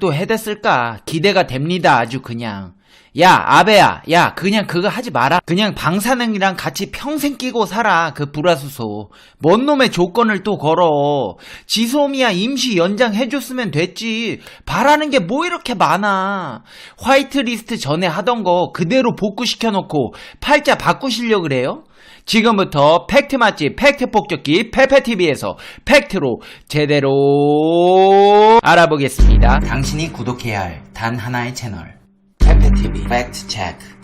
또 해댔을까? 기대가 됩니다. 아주 그냥. 야, 아베야, 야, 그냥 그거 하지 마라. 그냥 방사능이랑 같이 평생 끼고 살아. 그 불화수소. 뭔 놈의 조건을 또 걸어. 지소미아 임시 연장해줬으면 됐지. 바라는 게 뭐 이렇게 많아. 화이트리스트 전에 하던 거 그대로 복구시켜놓고 팔자 바꾸시려고 그래요? 지금부터 팩트 맛집 팩트 폭격기 페페TV에서 팩트로 제대로 알아보겠습니다. 당신이 구독해야 할 단 하나의 채널 페페TV 팩트 체크.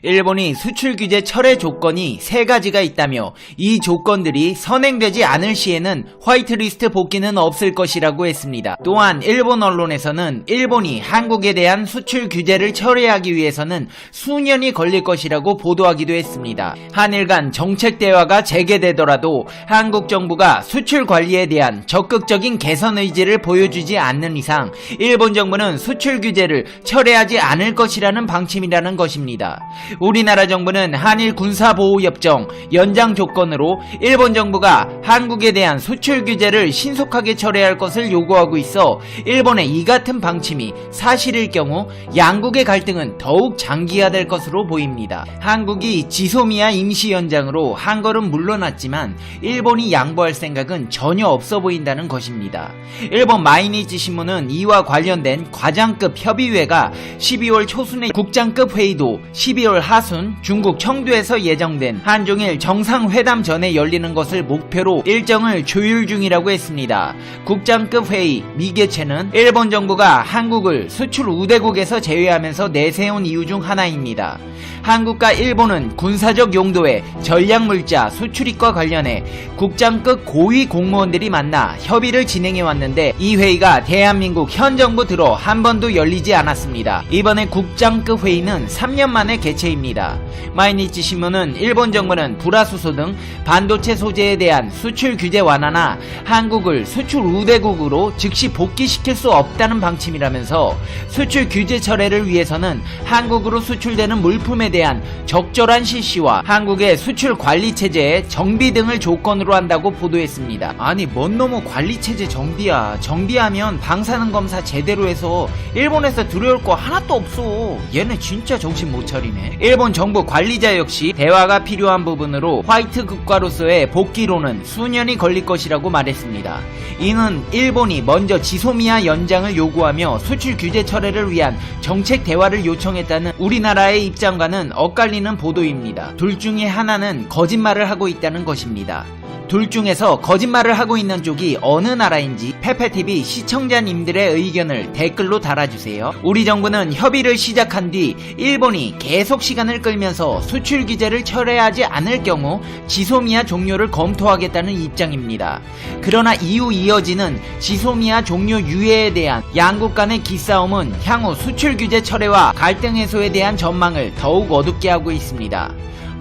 일본이 수출 규제 철회 조건이 3가지가 있다며 이 조건들이 선행되지 않을 시에는 화이트리스트 복귀는 없을 것이라고 했습니다. 또한 일본 언론에서는 일본이 한국에 대한 수출 규제를 철회하기 위해서는 수년이 걸릴 것이라고 보도하기도 했습니다. 한일 간 정책 대화가 재개되더라도 한국 정부가 수출 관리에 대한 적극적인 개선 의지를 보여주지 않는 이상 일본 정부는 수출 규제를 철회하지 않을 것이라는 방침이라는 것입니다. 우리나라 정부는 한일 군사보호협정 연장 조건으로 일본 정부가 한국에 대한 수출 규제를 신속하게 철회할 것을 요구하고 있어 일본의 이 같은 방침이 사실일 경우 양국의 갈등은 더욱 장기화될 것으로 보입니다. 한국이 지소미아 임시 연장으로 한 걸음 물러났지만 일본이 양보할 생각은 전혀 없어 보인다는 것입니다. 일본 마이니치 신문은 이와 관련된 과장급 협의회가 12월 초순에 국장급 회의도 12월 하순 중국 청두에서 예정된 한중일 정상회담 전에 열리는 것을 목표로 일정을 조율 중이라고 했습니다. 국장급 회의 미개체는 일본 정부가 한국을 수출 우대국에서 제외하면서 내세운 이유 중 하나입니다. 한국과 일본은 군사적 용도의 전략물자 수출입과 관련해 국장급 고위 공무원들이 만나 협의를 진행해왔는데 이 회의가 대한민국 현 정부 들어 한 번도 열리지 않았습니다. 이번에 국장급 회의는 3년 만에 개최입니다. 마이니치 신문은 일본 정부는 불화수소 등 반도체 소재에 대한 수출 규제 완화나 한국을 수출 우대국으로 즉시 복귀시킬 수 없다는 방침이라면서 수출 규제 철회를 위해서는 한국으로 수출되는 물품에 대한 적절한 실시와 한국의 수출 관리 체제의 정비 등을 조건으로 한다고 보도했습니다. 아니 뭔 놈의 관리 체제 정비야. 정비하면 방사능 검사 제대로 해서 일본에서 들여올 거 하나도 없어. 얘네 진짜 정신 못 차리네. 일본 정부 관리자 역시 대화가 필요한 부분으로 화이트 국가로서의 복귀로는 수년이 걸릴 것이라고 말했습니다. 이는 일본이 먼저 지소미아 연장을 요구하며 수출 규제 철회를 위한 정책 대화를 요청했다는 우리나라의 입장과는 엇갈리는 보도입니다. 둘 중에 하나는 거짓말을 하고 있다는 것입니다. 둘 중에서 거짓말을 하고 있는 쪽이 어느 나라인지 페페TV 시청자님들의 의견을 댓글로 달아주세요. 우리 정부는 협의를 시작한 뒤 일본이 계속 시간을 끌면서 수출 규제를 철회하지 않을 경우 지소미아 종료를 검토하겠다는 입장입니다. 그러나 이후 이어지는 지소미아 종료 유예에 대한 양국 간의 기싸움은 향후 수출 규제 철회와 갈등 해소에 대한 전망을 더욱 어둡게 하고 있습니다.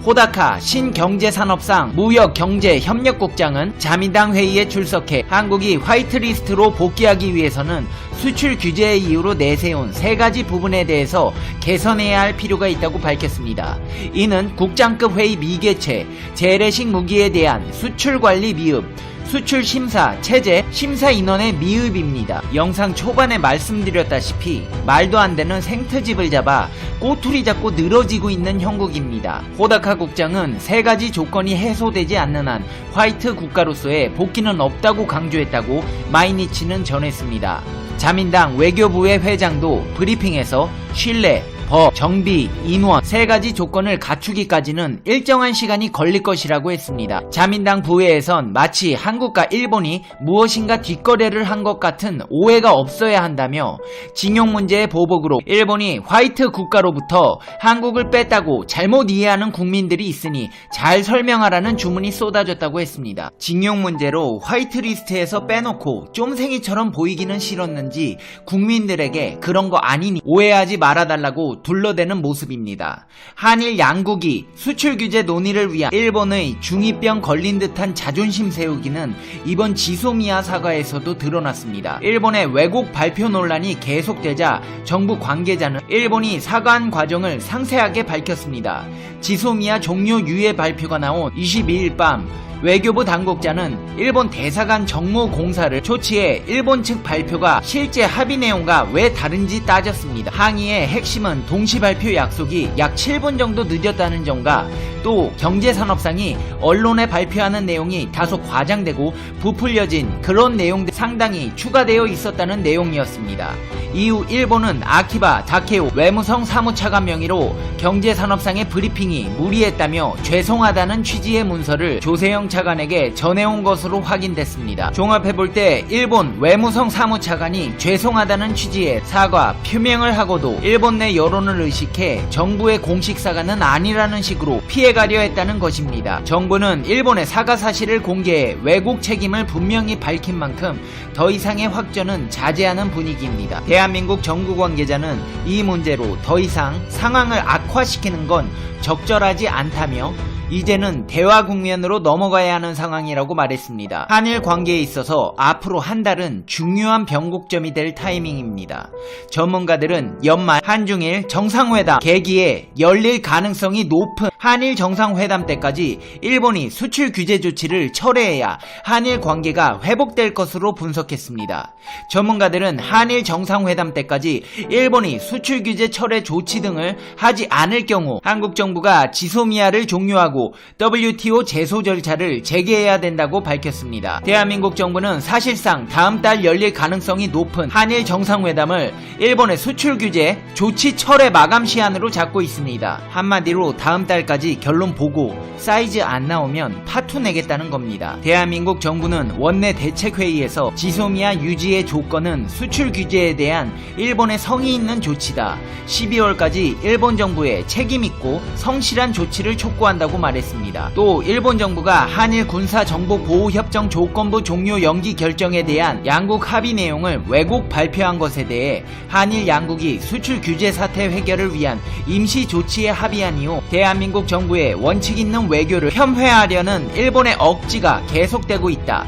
호다카 신경제산업상 무역경제협력국장은 자민당 회의에 출석해 한국이 화이트리스트로 복귀하기 위해서는 수출 규제의 이유로 내세운 3가지 부분에 대해서 개선해야 할 필요가 있다고 밝혔습니다. 이는 국장급 회의 미개최, 재래식 무기에 대한 수출관리 미흡, 수출 심사 체제 심사 인원의 미흡입니다. 영상 초반에 말씀드렸다시피 말도 안 되는 생트집을 잡아 꼬투리 잡고 늘어지고 있는 형국입니다. 호다카 국장은 3가지 조건이 해소되지 않는 한 화이트 국가로서의 복귀는 없다고 강조했다고 마이니치는 전했습니다. 자민당 외교부의 회장도 브리핑에서 신뢰, 법, 정비, 인원 3가지 조건을 갖추기까지는 일정한 시간이 걸릴 것이라고 했습니다. 자민당 부회에선 마치 한국과 일본이 무엇인가 뒷거래를 한 것 같은 오해가 없어야 한다며 징용 문제의 보복으로 일본이 화이트 국가로부터 한국을 뺐다고 잘못 이해하는 국민들이 있으니 잘 설명하라는 주문이 쏟아졌다고 했습니다. 징용 문제로 화이트리스트에서 빼놓고 쫌생이처럼 보이기는 싫었는지 국민들에게 그런 거 아니니 오해하지 말아달라고 둘러대는 모습입니다. 한일 양국이 수출 규제 논의를 위한 일본의 중2병 걸린 듯한 자존심 세우기는 이번 지소미아 사과에서도 드러났습니다. 일본의 왜곡 발표 논란이 계속되자 정부 관계자는 일본이 사과한 과정을 상세하게 밝혔습니다. 지소미아 종료 유예 발표가 나온 22일 밤 외교부 당국자는 일본 대사관 정무 공사를 초치해 일본 측 발표가 실제 합의 내용과 왜 다른지 따졌습니다. 항의의 핵심은 동시 발표 약속이 약 7분 정도 늦었다는 점과 또 경제산업상이 언론에 발표하는 내용이 다소 과장되고 부풀려진 그런 내용들 상당히 추가되어 있었다는 내용이었습니다. 이후 일본은 아키바 다케오 외무성 사무차관 명의로 경제산업상의 브리핑이 무리했다며 죄송하다는 취지의 문서를 조세영 차관에게 전해온 것으로 확인됐습니다. 종합해볼 때 일본 외무성 사무차관이 죄송하다는 취지의 사과 표명을 하고도 일본 내 여론을 의식해 정부의 공식 사과는 아니라는 식으로 피해가려 했다는 것입니다. 정부는 일본의 사과 사실을 공개해 왜곡 책임을 분명히 밝힌 만큼 더 이상의 확전은 자제하는 분위기입니다. 대한민국 정부 관계자는 이 문제로 더 이상 상황을 악화시키는 건 적절하지 않다며 이제는 대화 국면으로 넘어가야 하는 상황이라고 말했습니다. 한일 관계에 있어서 앞으로 한 달은 중요한 변곡점이 될 타이밍입니다. 전문가들은 연말 한중일 정상회담 계기에 열릴 가능성이 높은 한일 정상회담 때까지 일본이 수출 규제 조치를 철회해야 한일 관계가 회복될 것으로 분석했습니다. 전문가들은 한일 정상회담 때까지 일본이 수출 규제 철회 조치 등을 하지 않을 경우 한국 정부가 지소미아를 종료하고 WTO 제소 절차를 재개해야 된다고 밝혔습니다. 대한민국 정부는 사실상 다음 달 열릴 가능성이 높은 한일 정상회담을 일본의 수출 규제 조치 철회 마감 시한으로 잡고 있습니다. 한마디로 다음 달까지 결론 보고 사이즈 안 나오면 파투 내겠다는 겁니다. 대한민국 정부는 원내 대책회의에서 지소미아 유지의 조건은 수출 규제에 대한 일본의 성의 있는 조치다. 12월까지 일본 정부의 책임있고 성실한 조치를 촉구한다고 말했습니다. 또 일본 정부가 한일 군사정보보호협정 조건부 종료 연기 결정에 대한 양국 합의 내용을 왜곡 발표한 것에 대해 한일 양국이 수출 규제 사태 해결을 위한 임시 조치에 합의한 이후 대한민국 정부의 원칙 있는 외교를 폄훼하려는 일본의 억지가 계속되고 있다.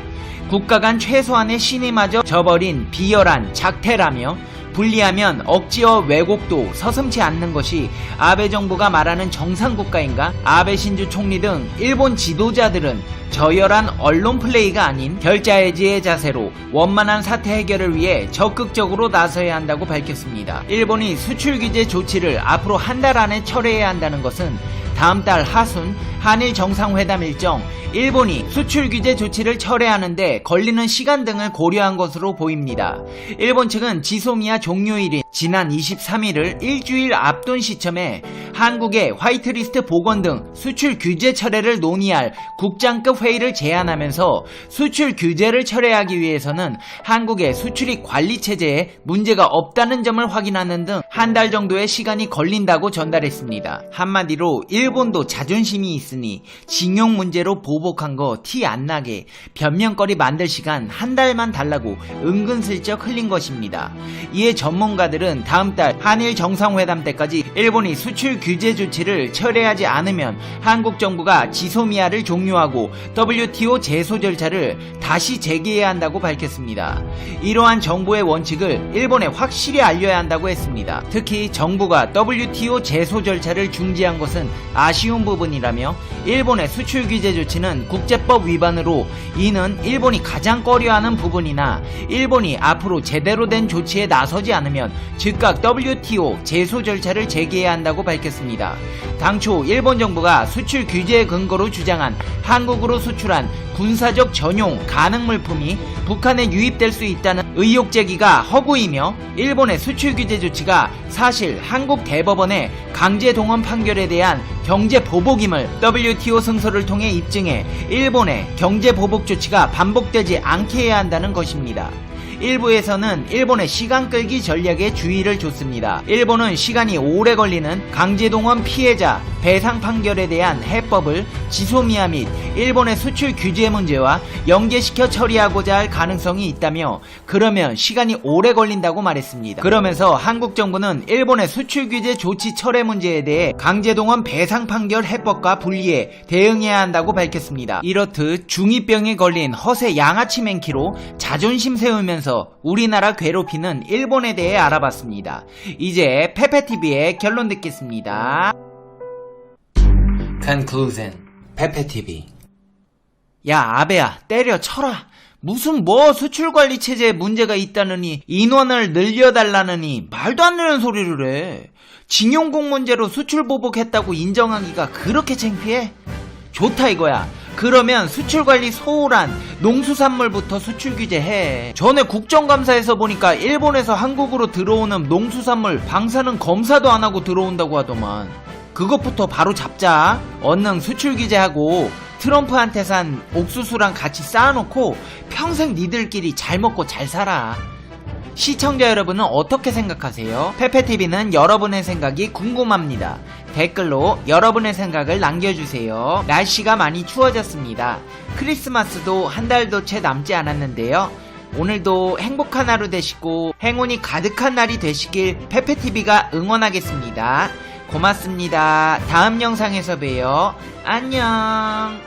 국가 간 최소한의 신의마저 저버린 비열한 작태라며 분리하면 억지와 왜곡도 서슴지 않는 것이 아베 정부가 말하는 정상국가인가? 아베 신주 총리 등 일본 지도자들은 저열한 언론 플레이가 아닌 결자해지의 자세로 원만한 사태 해결을 위해 적극적으로 나서야 한다고 밝혔습니다. 일본이 수출 규제 조치를 앞으로 한 달 안에 철회해야 한다는 것은 다음 달 하순 한일 정상회담 일정, 일본이 수출 규제 조치를 철회하는데 걸리는 시간 등을 고려한 것으로 보입니다. 일본 측은 지소미아 종료일인 지난 23일을 일주일 앞둔 시점에 한국의 화이트리스트 복원 등 수출 규제 철회를 논의할 국장급 회의를 제안하면서 수출 규제를 철회하기 위해서는 한국의 수출입 관리 체제에 문제가 없다는 점을 확인하는 등 한 달 정도의 시간이 걸린다고 전달했습니다. 한마디로 일본도 자존심이 있으니 징용 문제로 보복한 거 티 안 나게 변명거리 만들 시간 한 달만 달라고 은근슬쩍 흘린 것입니다. 이에 전문가들은 다음 달 한일 정상회담 때까지 일본이 수출 규제 조치를 철회하지 않으면 한국 정부가 지소미아를 종료하고 WTO 제소 절차를 다시 재개해야 한다고 밝혔습니다. 이러한 정부의 원칙을 일본에 확실히 알려야 한다고 했습니다. 특히 정부가 WTO 제소 절차를 중지한 것은 아쉬운 부분이라며 일본의 수출 규제 조치는 국제법 위반으로 이는 일본이 가장 꺼려하는 부분이나 일본이 앞으로 제대로 된 조치에 나서지 않으면 즉각 WTO 제소 절차를 재개해야 한다고 밝혔습니다. 당초 일본 정부가 수출 규제의 근거로 주장한 한국으로 수출한 군사적 전용 가능 물품이 북한에 유입될 수 있다는 의혹 제기가 허구이며 일본의 수출 규제 조치가 사실 한국 대법원의 강제 동원 판결에 대한 경제 보복임을 WTO 승소를 통해 입증해 일본의 경제 보복 조치가 반복되지 않게 해야 한다는 것입니다. 일부에서는 일본의 시간 끌기 전략에 주의를 줬습니다. 일본은 시간이 오래 걸리는 강제동원 피해자 배상 판결에 대한 해법을 지소미아 및 일본의 수출 규제 문제와 연계시켜 처리하고자 할 가능성이 있다며 그러면 시간이 오래 걸린다고 말했습니다. 그러면서 한국 정부는 일본의 수출 규제 조치 철회 문제에 대해 강제동원 배상 판결 해법과 분리해 대응해야 한다고 밝혔습니다. 이렇듯 중2병에 걸린 허세 양아치 맨키로 자존심 세우면서 우리나라 괴롭히는 일본에 대해 알아봤습니다. 이제 페페TV의 결론 듣겠습니다. Conclusion. 페페TV 야, 아베야, 때려쳐라. 무슨 수출관리 체제에 문제가 있다느니 인원을 늘려달라느니 말도 안 되는 소리를 해. 징용공 문제로 수출 보복했다고 인정하기가 그렇게 창피해? 좋다 이거야. 그러면 수출관리 소홀한 농수산물부터 수출 규제해. 전에 국정감사에서 보니까 일본에서 한국으로 들어오는 농수산물 방사능 검사도 안 하고 들어온다고 하더만. 그것부터 바로 잡자. 얼른 수출 규제하고 트럼프한테 산 옥수수랑 같이 쌓아놓고 평생 니들끼리 잘 먹고 잘 살아. 시청자 여러분은 어떻게 생각하세요? 페페TV는 여러분의 생각이 궁금합니다. 댓글로 여러분의 생각을 남겨주세요. 날씨가 많이 추워졌습니다. 크리스마스도 한 달도 채 남지 않았는데요. 오늘도 행복한 하루 되시고 행운이 가득한 날이 되시길 페페TV가 응원하겠습니다. 고맙습니다. 다음 영상에서 봬요. 안녕.